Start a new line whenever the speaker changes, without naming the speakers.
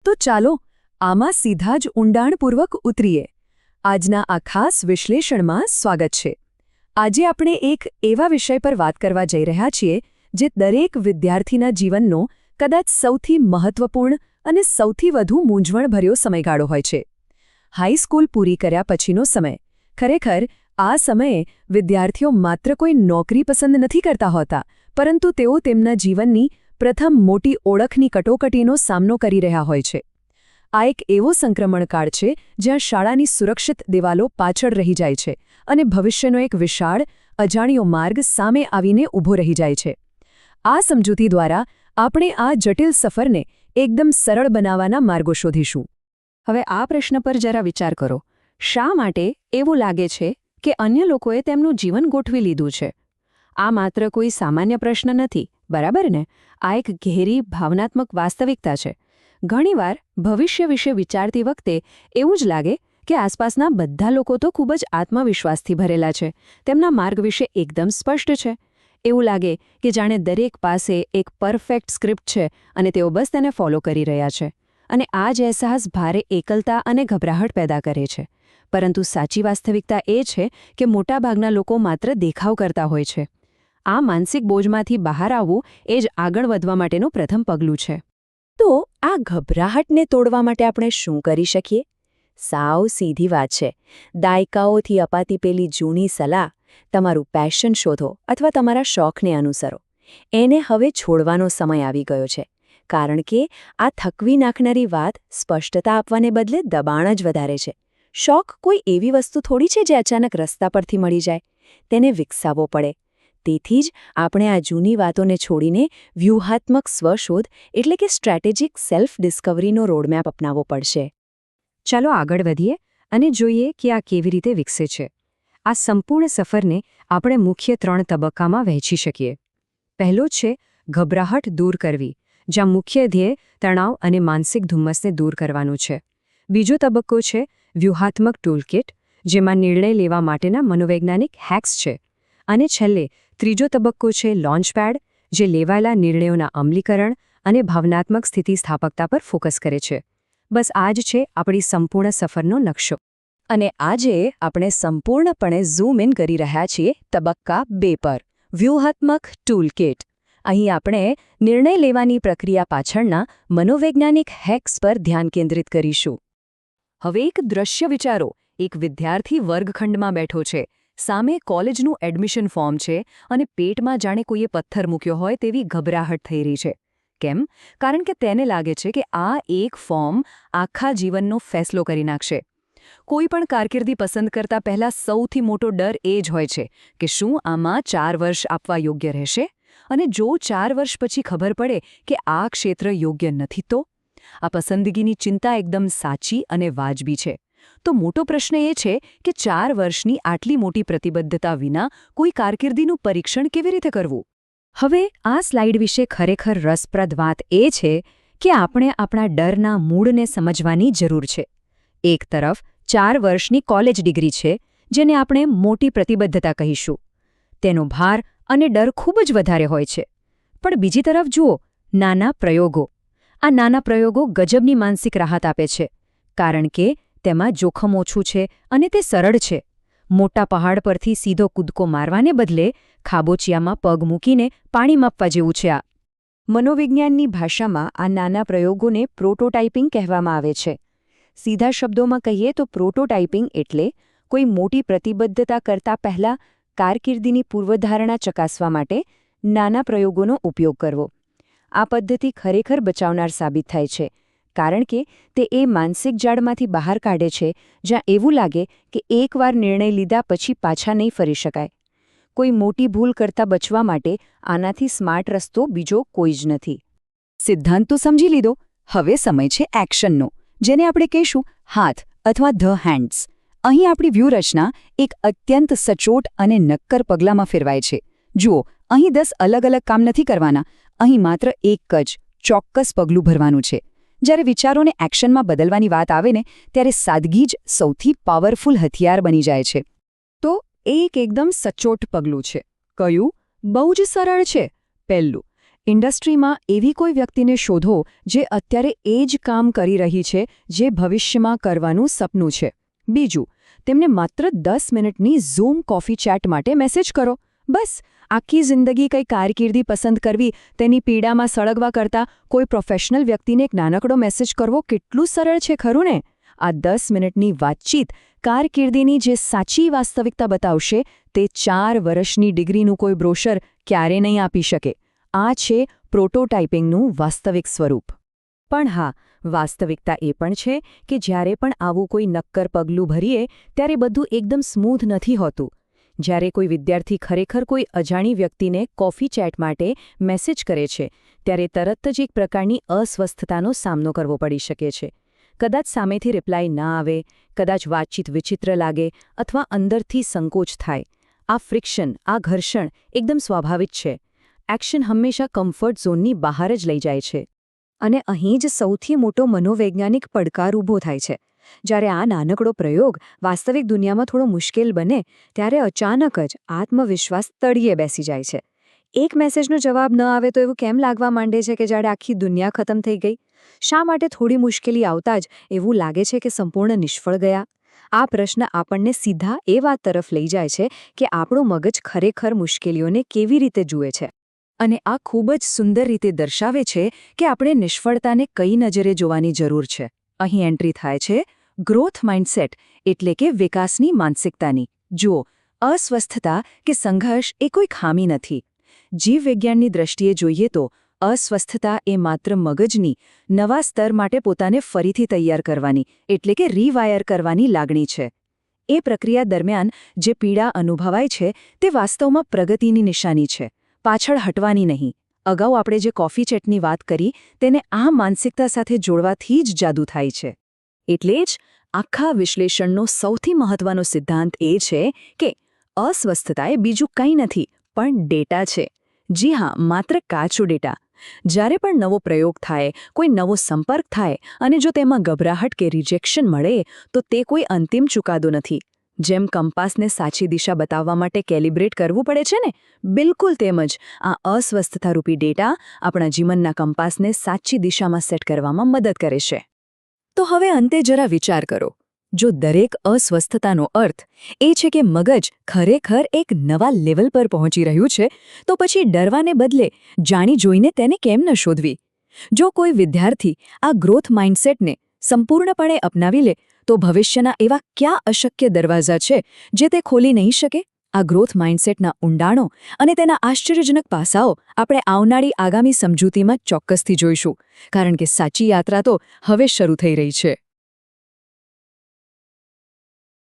તો ચાલો આમાં સીધા જ ઊંડાણપૂર્વક ઉતરીએ. આજના આ ખાસ વિશ્લેષણમાં સ્વાગત છે. આજે આપણે એક એવા વિષય પર વાત કરવા જઈ રહ્યા છીએ જે દરેક વિદ્યાર્થીના જીવનનો કદાચ સૌથી મહત્વપૂર્ણ અને સૌથી વધુ મૂંઝવણભર્યો સમયગાળો હોય છે. હાઈસ્કૂલ પૂરી કર્યા પછીનો સમય. ખરેખર આ સમયે વિદ્યાર્થીઓ માત્ર કોઈ નોકરી પસંદ નથી કરતા હોતા, પરંતુ તેઓ તેમના જીવનની પ્રથમ મોટી ઓળખની કટોકટીનો સામનો કરી રહ્યા હોય છે. આ એક એવો સંક્રમણકાળ છે જ્યાં શાળાની સુરક્ષિત દિવાલો પાછળ રહી જાય છે અને ભવિષ્યનો એક વિશાળ, અજાણ્યો માર્ગ સામે આવીને ઊભો રહી જાય છે. આ સમજૂતી દ્વારા આપણે આ જટિલ સફરને એકદમ સરળ બનાવવાના માર્ગો શોધીશું.
હવે આ પ્રશ્ન પર જરા વિચાર કરો. શા માટે એવું લાગે છે કે અન્ય લોકોએ તેમનું જીવન ગોઠવી લીધું છે? આ માત્ર કોઈ સામાન્ય પ્રશ્ન નથી, બરાબર ને? આ એક ઘેરી ભાવનાત્મક વાસ્તવિકતા છે. ઘણીવાર ભવિષ્ય વિશે વિચારતી વખતે એવું જ લાગે કે આસપાસના બધા લોકો તો ખૂબ જ આત્મવિશ્વાસથી ભરેલા છે, તેમના માર્ગ વિશે એકદમ સ્પષ્ટ છે. એવું લાગે કે જાણે દરેક પાસે એક પરફેક્ટ સ્ક્રિપ્ટ છે અને તેઓ બસ તેને ફોલો કરી રહ્યા છે. અને આ જ અહેસાસ ભારે એકલતા અને ગભરાહટ પેદા કરે છે. પરંતુ સાચી વાસ્તવિકતા એ છે કે મોટાભાગના લોકો માત્ર દેખાવ કરતા હોય છે. આ માનસિક બોજમાંથી બહાર આવવું એ જ આગળ વધવા માટેનું પ્રથમ પગલું છે.
તો આ ગભરાહટને તોડવા માટે આપણે શું કરી શકીએ? સાવ સીધી વાત છે. દાયકાઓથી અપાતી પેલી જૂની સલાહ, તમારું પેશન શોધો અથવા તમારા શોખને અનુસરો, એને હવે છોડવાનો સમય આવી ગયો છે. કારણ કે આ થકવી નાખનારી વાત સ્પષ્ટતા આપવાને બદલે દબાણ જ વધારે છે. શોખ કોઈ એવી વસ્તુ થોડી છે જે અચાનક રસ્તા પરથી મળી જાય. તેને વિકસાવવો પડે. તેથી જ આપણે આ જૂની વાતોને છોડીને વ્યૂહાત્મક સ્વશોધ એટલે કે સ્ટ્રેટેજિક સેલ્ફ ડિસ્કવરીનો રોડમેપ અપનાવવો પડશે.
ચાલો આગળ વધીએ અને જોઈએ કે આ કેવી રીતે વિકસે છે. આ સંપૂર્ણ સફરને આપણે મુખ્ય 3 તબક્કામાં વહેંચી શકીએ. પહેલો છે ગભરાહટ દૂર કરવી, જ્યાં મુખ્ય ધ્યેય તણાવ અને માનસિક ધુમ્મસને દૂર કરવાનું છે. બીજો તબક્કો છે વ્યૂહાત્મક ટૂલકિટ, જેમાં નિર્ણય લેવા માટેના મનોવૈજ્ઞાનિક હેક્સ છે. અને છેલ્લે ત્રીજો તબક્કો છે લોન્ચપેડ, જે લેવાયેલા નિર્ણયોના અમલીકરણ અને ભાવનાત્મક સ્થિતિસ્થાપકતા પર ફોકસ કરે છે. બસ આ જ છે આપણી સંપૂર્ણ સફરનો નકશો.
અને આજે આપણે સંપૂર્ણપણે ઝૂમ ઇન કરી રહ્યા છીએ તબક્કા 2 પર, વ્યૂહાત્મક ટૂલકિટ. અહીં આપણે નિર્ણય લેવાની પ્રક્રિયા પાછળના મનોવૈજ્ઞાનિક હેક્સ પર ધ્યાન કેન્દ્રિત કરીશું.
હવે એક દૃશ્ય વિચારો. એક વિદ્યાર્થી વર્ગખંડમાં બેઠો છે. સામે કોલેજનું એડમિશન ફોર્મ છે અને પેટમાં જાણે કોઈએ પથ્થર મૂક્યો હોય તેવી ગભરાહટ થઈ રહી છે. કેમ? કારણ કે તેને લાગે છે કે આ એક ફોર્મ આખા જીવનનો ફેસલો કરી નાખશે. કોઈ પણ કારકિર્દી પસંદ કરતા પહેલા સૌથી મોટો ડર એ જ હોય છે કે શું આમાં 4 વર્ષ આપવા યોગ્ય રહેશે? અને જો 4 વર્ષ પછી ખબર પડે કે આ ક્ષેત્ર યોગ્ય નથી તો? આ પસંદગીની ચિંતા એકદમ સાચી અને વાજબી છે. તો મોટો પ્રશ્ન એ છે કે 4 વર્ષની આટલી મોટી પ્રતિબદ્ધતા વિના કોઈ કારકિર્દીનું પરીક્ષણ કેવી રીતે કરવું?
હવે આ સ્લાઇડ વિશે ખરેખર રસપ્રદ વાત એ છે કે આપણે આપણા ડરના મૂળને સમજવાની જરૂર છે. એક તરફ 4 વર્ષની કોલેજ ડિગ્રી છે, જેને આપણે મોટી પ્રતિબદ્ધતા કહીશું. તેનો ભાર અને ડર ખૂબ જ વધારે હોય છે. પણ બીજી તરફ જુઓ, નાના પ્રયોગો. આ નાના પ્રયોગો ગજબની માનસિક રાહત આપે છે, કારણ કે તેમાં જોખમ ઓછું છે અને તે સરળ છે. મોટા પહાડ પરથી સીધો કૂદકો મારવાને બદલે ખાબોચિયામાં પગ મૂકીને પાણી માપવા જેવું છે. આ મનોવિજ્ઞાનની ભાષામાં આ નાના પ્રયોગોને પ્રોટોટાઇપિંગ કહેવામાં આવે છે. સીધા શબ્દોમાં કહીએ તો પ્રોટોટાઇપિંગ એટલે કોઈ મોટી પ્રતિબદ્ધતા કરતા પહેલાં કારકિર્દીની પૂર્વધારણા ચકાસવા માટે નાના પ્રયોગોનો ઉપયોગ કરવો. આ પદ્ધતિ ખરેખર બચાવનાર સાબિત થાય છે, કારણ કે તે એ માનસિક જાળમાંથી બહાર કાઢે છે જ્યાં એવું લાગે કે એકવાર નિર્ણય લીધા પછી પાછા નહીં ફરી શકાય. કોઈ મોટી ભૂલ કરતાં બચવા માટે આનાથી સ્માર્ટ રસ્તો બીજો કોઈ જ નથી.
સિદ્ધાંત તો સમજી લીધો. હવે સમય છે એક્શનનો, જેને આપણે કહીશું હાથ અથવા ધ હેન્ડ્સ. અહીં આપણી વ્યૂહરચના એક અત્યંત સચોટ અને નક્કર પગલામાં ફેરવાય છે. જુઓ, અહીં 10 અલગ અલગ કામ નથી કરવાના. અહીં માત્ર એક જ ચોક્કસ પગલું ભરવાનું છે. જ્યારે વિચારોને એક્શનમાં બદલવાની વાત આવે ને, ત્યારે સાદગી જ સૌથી પાવરફુલ હથિયાર બની જાય છે. તો એક એકદમ સચોટ પગલું છે. કયું? બહુ જ સરળ છે. પહેલું, ઇન્ડસ્ટ્રીમાં એવી કોઈ વ્યક્તિને શોધો જે અત્યારે એ જ કામ કરી રહી છે જે ભવિષ્યમાં કરવાનું સપનું છે. બીજું, તેમને માત્ર 10 મિનિટની ઝૂમ કોફી ચેટ માટે મેસેજ કરો. બસ, આખી જિંદગી કંઈ કારકિર્દી પસંદ કરવી તેની પીડામાં સળગવા કરતાં કોઈ પ્રોફેશનલ વ્યક્તિને એક નાનકડો મેસેજ કરવો કેટલું સરળ છે ખરું ને? આ 10 મિનિટની વાતચીત કારકિર્દીની જે સાચી વાસ્તવિકતા બતાવશે તે 4 વર્ષની ડિગ્રીનું કોઈ બ્રોશર ક્યારે નહીં આપી શકે. આ છે પ્રોટોટાઇપિંગનું વાસ્તવિક સ્વરૂપ.
પણ હા, વાસ્તવિકતા એ પણ છે કે જ્યારે પણ આવું કોઈ નક્કર પગલું ભરીએ ત્યારે બધું એકદમ સ્મૂધ નથી હોતું. જ્યારે કોઈ વિદ્યાર્થી ખરેખર કોઈ અજાણી વ્યક્તિને કોફી ચેટ માટે મેસેજ કરે છે ત્યારે તરત જ એક પ્રકારની અસ્વસ્થતાનો સામનો કરવો પડી શકે છે. કદાચ સામેથી રિપ્લાય ના આવે, કદાચ વાતચીત વિચિત્ર લાગે અથવા અંદરથી સંકોચ થાય. આ ફ્રિક્શન, આ ઘર્ષણ એકદમ સ્વાભાવિક છે. એક્શન હંમેશા કમ્ફર્ટ ઝોનની બહાર જ લઈ જાય છે.
અને અહીં જ સૌથી મોટો મનોવૈજ્ઞાનિક પડકાર ઊભો થાય છે. જ્યારે આ નાનકડો પ્રયોગ વાસ્તવિક દુનિયામાં થોડો મુશ્કેલ બને ત્યારે અચાનક જ આત્મવિશ્વાસ તળિયે બેસી જાય છે. એક મેસેજનો જવાબ ન આવે તો એવું કેમ લાગવા માંડે છે કે જાણે આખી દુનિયા ખતમ થઈ ગઈ? શા માટે થોડી મુશ્કેલી આવતા જ એવું લાગે છે કે સંપૂર્ણ નિષ્ફળ ગયા? આ પ્રશ્ન આપણને સીધા એ વાત તરફ લઈ જાય છે કે આપણું મગજ ખરેખર મુશ્કેલીઓને કેવી રીતે જુએ છે.
અને આ ખૂબ જ સુંદર રીતે દર્શાવે છે કે આપણે નિષ્ફળતાને કઈ નજરે જોવાની જરૂર છે. અહીં એન્ટ્રી થાય છે ગ્રોથ માઇન્ડસેટ એટલે કે વિકાસની માનસિકતાની. જુઓ, અસ્વસ્થતા કે સંઘર્ષ એ કોઈ ખામી નથી. જીવવિજ્ઞાનની દ્રષ્ટિએ જોઈએ તો અસ્વસ્થતા એ માત્ર મગજની નવા સ્તર માટે પોતાને ફરીથી તૈયાર કરવાની એટલે કે રીવાયર કરવાની લાગણી છે. એ પ્રક્રિયા દરમિયાન જે પીડા અનુભવાય છે તે વાસ્તવમાં પ્રગતિની નિશાની છે, પાછળ હટવાની નહીં. અગાઉ આપણે જે કોફી ચેટની વાત કરી તેને આ માનસિકતા સાથે જોડવાથી જ જાદુ થાય છે.
એટલે જ આખા વિશ્લેષણનો સૌથી મહત્વનો સિદ્ધાંત એ છે કે અસ્વસ્થતા એ બીજું કંઈ નથી પણ ડેટા છે. જી હા, માત્ર કાચો ડેટા. જ્યારે પણ નવો પ્રયોગ થાય, કોઈ નવો સંપર્ક થાય અને જો તેમાં ગભરાહટ કે રિજેક્શન મળે તો તે કોઈ અંતિમ ચુકાદો નથી. જેમ કંપાસને સાચી દિશા બતાવવા માટે કેલિબ્રેટ કરવું પડે છે ને, બિલકુલ તેમ જ આ અસ્વસ્થતારૂપી ડેટા આપણા જીવનના કંપાસને સાચી દિશામાં સેટ કરવામાં મદદ કરે છે. તો હવે અંતે જરા વિચાર કરો. જો દરેક અસ્વસ્થતાનો અર્થ એ છે કે મગજ ખરેખર એક નવા લેવલ પર પહોંચી રહ્યું છે, તો પછી ડરવાને બદલે જાણી જોઈને તેને કેમ ન શોધવી? જો કોઈ વિદ્યાર્થી આ ગ્રોથ માઇન્ડસેટને સંપૂર્ણપણે અપનાવી લે તો ભવિષ્યના એવા કયા અશક્ય દરવાજા છે જે તે ખોલી નહીં શકે? આ ગ્રોથ માઇન્ડસેટના ઊંડાણો અને તેના આશ્ચર્યજનક પાસાઓ આપણે આવનારી આગામી સમજૂતીમાં ચોક્કસથી જોઈશું, કારણ કે સાચી યાત્રા તો હવે શરૂ થઈ રહી છે.